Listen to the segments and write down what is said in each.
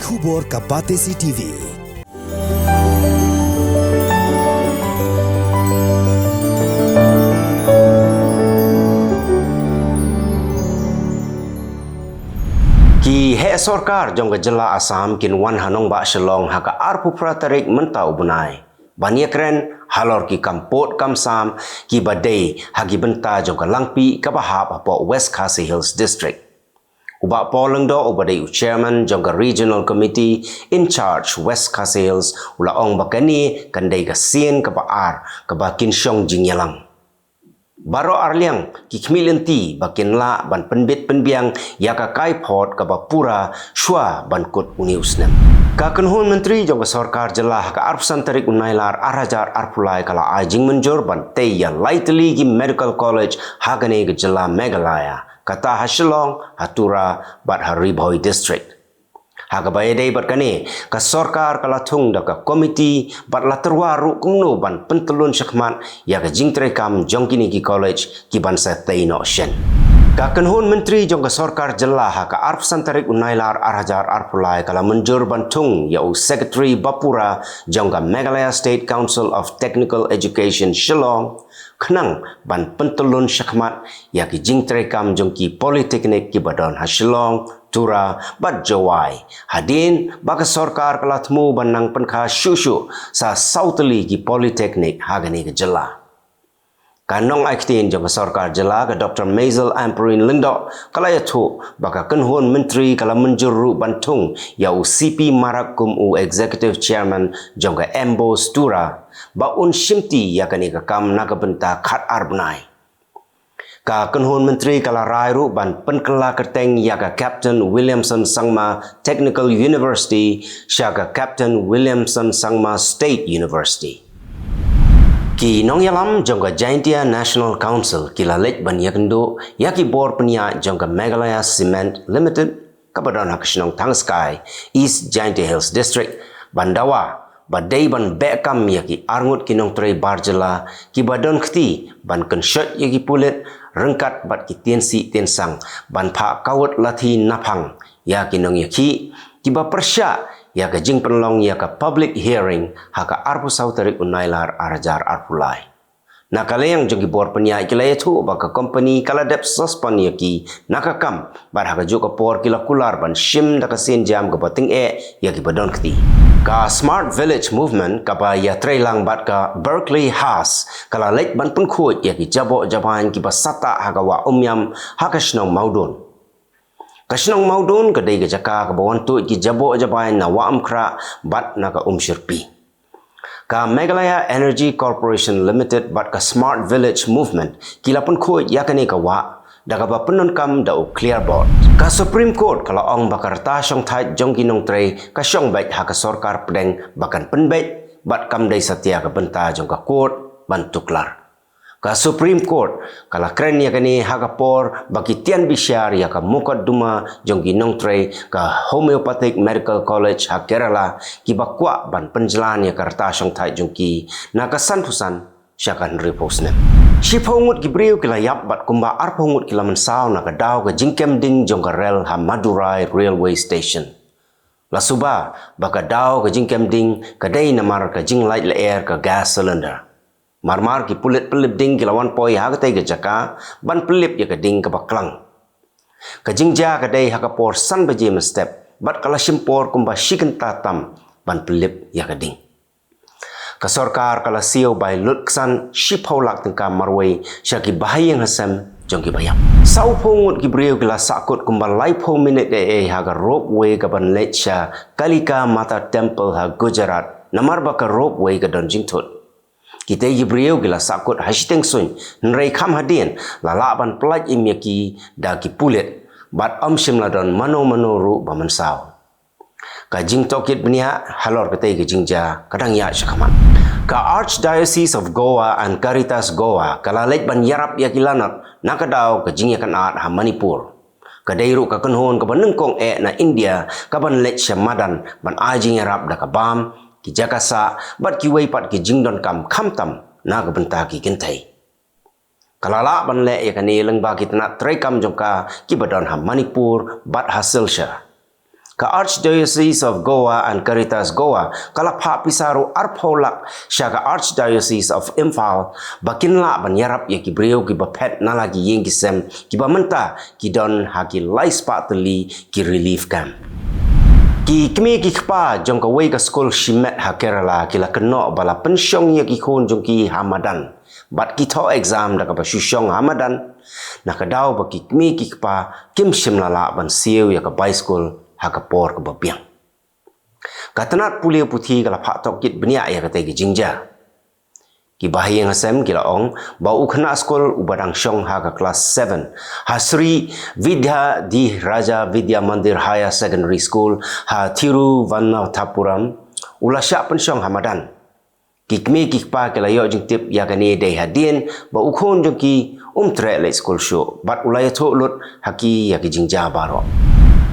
Khubor ka Batesi TV. Ki he sorkar jong jela Assam kin wan hanong ba shalong haka arpu pratarik mentau bunai. Banyakren halor ki kampot kamsam ki badai hagi benta jong langpi ka bahap apo West Khasi Hills District. Ubak poleng do ubadai chairman jong regional committee in charge West Khasi Hills ula ong bakani kandai ka sien ka baar ka bakin syong jingyalang. Baro arliang ki kmilenti bakin la ban penbit penbiang ya ka kai pot ka bapura shwa ban kut uniusnem. Ka kenhun menteri jong sarkar jelah ka arpsan tarik unailar arajar arpulai kala ajing menjur ban te ya lightly ki medical college hagane ke jelah Meghalaya kata hasilong hatura bat haribhoi district. Haga bayadai bat kane ka sarkar kala thung da ka komiti bat la terwaru kungno ban pentelun syakmat ya ka jingtrekam jongkini ki college ki ban sa teino shen. Ka kenhun menteri jong ka sarkar jelah ka arpsan tarik unailar arajar arpulai kala menjur ban thung ya secretary bapura jong ka Meghalaya State Council of Technical Education Shillong kenang ban pentelun syakmat ya ki jingtrekam jongki politeknik ki badon hasilong tura bat jawai hadin baka sarkar kala temu banang penkha syushu sa sauteli ki politeknik hagani ke jela kanong aiktin jong sarkar jela ke Dr. Maisel Amperin Lingdo kala yatu baka kenhun menteri kala menjuru bantung ya CP Marakum u executive chairman jong ka Embo Stura ba un shimti ya kani ka kam naga benta khat arbnai ka kenhun menteri kala rairu ban penkela kerteng ya ka Captain Williamson Sangma Technical University sya ka Captain Williamson Sangma State University ki nong yalam jong ka Jaintia National Council kila lek ban yakendo ya ki bor penia jong ka Meghalaya Cement Limited kabadan hakishnong Tangskai East Jaintia Hills District Bandawa badai ban bekam ya ki arngut kinong trei barjela ki badon khti ban kensyot ya ki pulit rengkat bat ki tiensi tiensang ban pha kawat lathi naphang ya kinong ya ki ba persya ya ka jing penlong ya ka public hearing haka arpu sautarik unailar arajar arpulai nakaleng jong ki bor penya kilaya thu baka company kala dep sospan ya ki nakakam bar haka joka por kila kular ban shim da ka sin jam ka bating ya ki badon khti ka Smart Village Movement ka ba ya trailang bat ka Berkeley House kala lek ban pun khut ya ki jabo jaban ki basata haga wa umyam haka shnong maudun kashnong maudun ka dai ga jaka ka bawan tu ki jabo jaban na wa amkra bat na ka shirpi ka Meghalaya Energy Corporation Limited bat ka Smart Village Movement kila pun khut ya kani ka wa daga ba penon kam da clear board ka Supreme Court kala ong bakarta syong thai jong kinong trei ka syong baik ha ka sarkar pedeng bakan penbet bat kam dai satya ka benta jong ka court ban tuklar ka Supreme Court kala kren ya kani ha ka por baki tian bisyar ya ka mukadduma jong kinong trei ka Homeopathic Medical College ha Kerala ki bakwa ban penjelan ya karta syong thai jong ki na ka santusan syakan reposne Shipongut gibriu kila yap bat kumba arpongut kila mensau na kadaw ke jingkem ding jong ka rel ha Madurai Railway Station. La suba baka daw ke jingkem ding kadai namar ka jing light le air ka gas cylinder. Marmar ki pulit pelip ding kila wan poi ha katai ke jaka ban pelip ya ka ding ka baklang. Ka jingja kadai ha ka por san baje step bat kala shimpor kumba shiken tatam ban pelip ya ka ding. Ka sarkar kala siyo by lutsan shipholak tengka marway siya ki bahayang hasam jong ki bayam sau pongut ki briyo kila sakut kumba laipo minute haga rope way ka ban let siya Kalika Mata Temple ha Gujarat namar baka rope way ka don jingtut kita ki briyo kila sakut hashteng sun nrei kham hadin lalaban pelaj imyaki da ki pulit bat amshim ladon mano ru bamansau ka jing tokit benia halor katai ke jingja kadang ya syakaman ka Archdiocese of Goa and Caritas Goa kala lek ban yarap ya kilanat nakadaw ka jing yakan at ha Manipur ka dairu ka kenhon ka banengkong na India ka ban lek sya madan ban ajing yarap da ka bam ki jakasa bat ki wei pat ki jingdon kam khamtam na ka benta ki kintai kalala ban lek ya kani lengba ki tna trekam jongka ki badon ha Manipur bat hasil sya Ka Archdiocese of Goa and Caritas Goa kala pha pisaru arpholak sya ka Archdiocese of Imphal bakinla banyarap ya ki brio ki bapet nalagi yeng ki sem ki bamenta ki don haki lais pateli ki relief camp. Ki kmi ki kpa jong ka wei ka school shimet ha Kerala ki la keno bala pensyong ya ki khon jong ki Hamadan. Bat ki tho exam da ka ba shushong Hamadan na ka daw ba ki kmi ki kpa kim shimla la ban siu ya ka bai school hakapor ke babiang. Katanat pulia putih kalau pak tokit benia ya kata ke jingja. Ki bahaya ngasem kila ong bau kena skol ubadang syong ha ke kelas 7. Hasri Vidya di Raja Vidya Mandir Higher Secondary School ha Thiruvananthapuram ulah syak pensyong Hamadan. Ki kmi ki pa kila yo jing tip ya kani dei hadien bau khon jong ki tre le school show bat ulai tho lut haki ya ki jingja baro.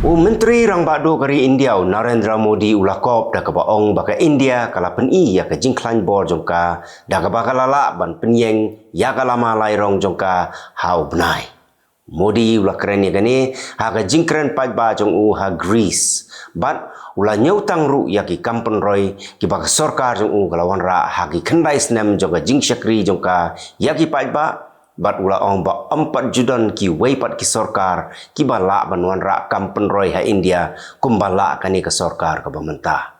Menteri Rang Bado kari India Narendra Modi ulakop dah kebaong baka India kala peni ya ke jingklan bor jongka dah ke bakalala ban penyeng ya kalama lai rong jongka hau benai. Modi ulah keren ya kani ha ke jingkren pai ba jong ha Greece bat ulah nyautang ru ya ki kampun roy ki baka sarkar jong kalawan ra ha ki khandai snem jongka jingsyakri jongka ya ki pai ba bat ula ong ba 4 judan ki weipat ki sarkar ki bala banwan ra kampen roy ha India kumbala kani ke sarkar ka bamenta.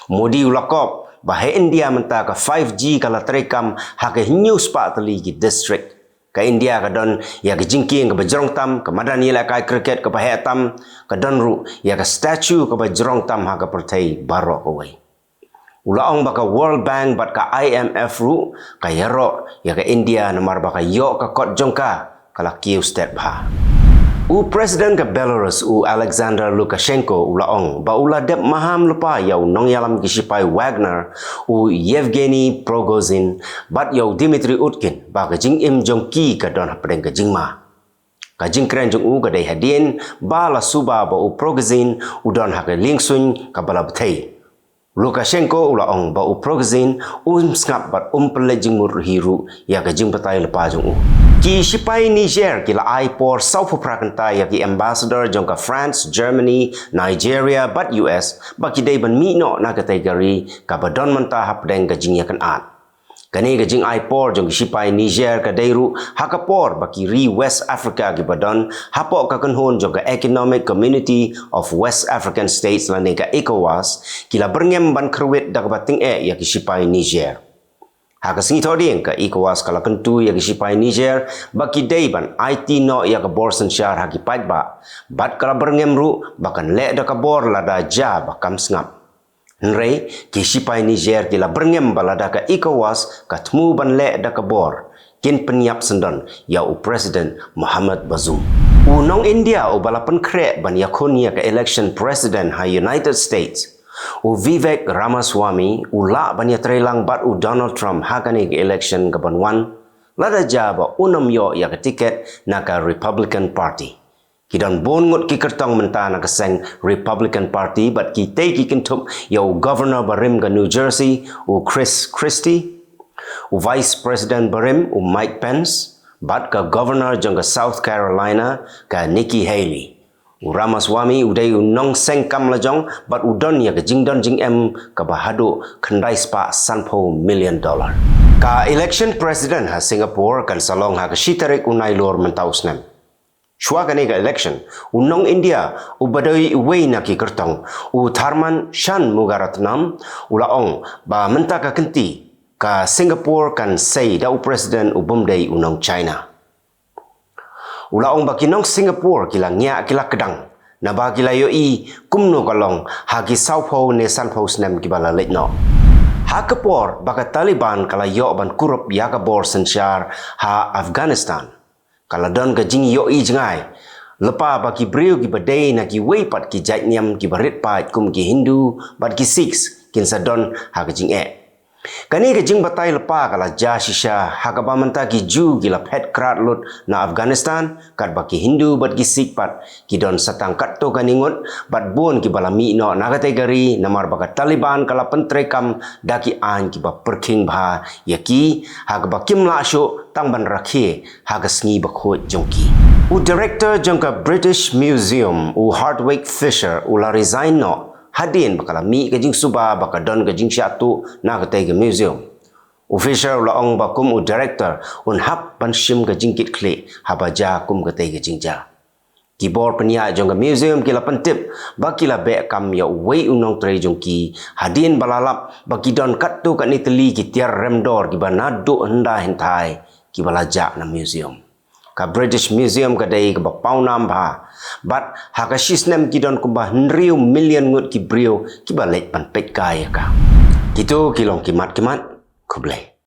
Modi ula kop ba ha India menta ka 5G kala terekam ha ke news pa tali ki district ka India ka don ya ke jingking ka bajrong tam ka madani la kai cricket ka pa tam ka don ru ya ka statue ka bajrong tam ha ka pertai baro ka wei. Ulaong baka World Bank bat ka IMF ru ka yaro ya ka India namar baka yo ka kot jongka kala kiu step ba. Presiden ka Belarus Alexander Lukashenko ulaong ba ula dep maham lupa yau nong yalam kisipai Wagner Yevgeny Prigozhin bat yau Dmitry Utkin ba ka jing im jong ki ka don hapdeng ka jingma. Ka jing kren jong ka dei hadien ba la suba ba Prigozhin udon ha ka lingsun ka bala bthei. Lukashenko ulaong ba Prigozhin skap bat pelejing murhiru ya ka jing patai lepa jong ki sipai Niger kila ai por South Prakanta ya ki ambassador jong ka France, Germany, Nigeria bat US ba ki dei ban mi no na kategori ka badon manta hapdeng ka jing ya kan at. Kani ka jing ai por jong sipai Niger ka deiru hakapor ba ki ri West Africa ki badon hapo ka kanhon jong ka Economic Community of West African States lani ka ECOWAS kila berngem ban kruwit dak bating ya ki sipai Niger. Haka singito din ka ECOWAS kala kentu ya ki sipai Niger ba ki dei ban IT no ya ka borsen syar haki pait ba bat kala berngem ru bakan le dak ka bor lada ja ba kam sngap. Nrei ki sipai Niger kila berngem balada ka ECOWAS ka temu ban le da ka bor kin penyap sendon ya Presiden Muhammad Bazoum. Nong India balapan kre ban yakun ya ka election president ha United States. Vivek Ramaswamy la ban ya trelang bat Donald Trump ha kani ka election ka banwan lada jaba yo ya ka tiket na ka Republican Party. Kidan bongot ki kertong menta na kaseng Republican Party but ki te ki kentup yo Governor Barim ka New Jersey Chris Christie Vice President Barim Mike Pence but ka Governor jong ka South Carolina ka Nikki Haley Ramaswamy uday nong seng kam lajong but udon ya ka jingdon jing em ka bahado khandai spa $100 million. Ka election president ha Singapore kan salong ha ka shitarik unai lor mentausnem. Shua kani ka election, unong India, badai wei na ki kertong, Tharman Shanmugaratnam, ulaong, ba menta ka kenti, ka Singapore kan say da President Bumday unong China. Ulaong ba kinong Singapore kila ngya kila kedang, na ba kila yoi kumno kalong, hagi Saupo ne Sanpo snem kibala letno. Hakapor baka Taliban kala yo ban kurup yakabor sensyar ha Afghanistan. Kalau don ka jing yo i jengai lepa ba ki brio ki badai na ki weipat ki jatnyam ki barit pat kum ki Hindu bat ki Sikhs kin sa don ha ka jing Kani ke jing batai lepa kala ja shisha hakaba menta ki ju gila pet krat lut na Afghanistan kat baki Hindu bat ki Sikh pat ki don satang kat to kaningut bat bon ki bala mi no na kategori namar baka Taliban kala pentrekam daki an ki ba perking bha yaki hakaba kimla sho tang ban rakhe hagasngi bakho jongki u director jongka British Museum u Hardwick Fisher u la resign no hadin bakala mi ke jing suba baka don ke jing syatu na ke tege museum official la ong bakum u director un hap pan shim ke jing kit kle habaja kum ke tege jing ja keyboard penia jong ke museum kila pentip bakila be kam ya wei unong tre jong ki hadin balalap baki don kat tu kat ni teli ki tiar remdor ki banadu henda hentai ki balaja na museum ka British Museum ka dai ka bapau nam bha but hakashis nem ki don kumba hundriu million ngut ki brio ki balek pan pet kaya ka kitu kilong kimat kublai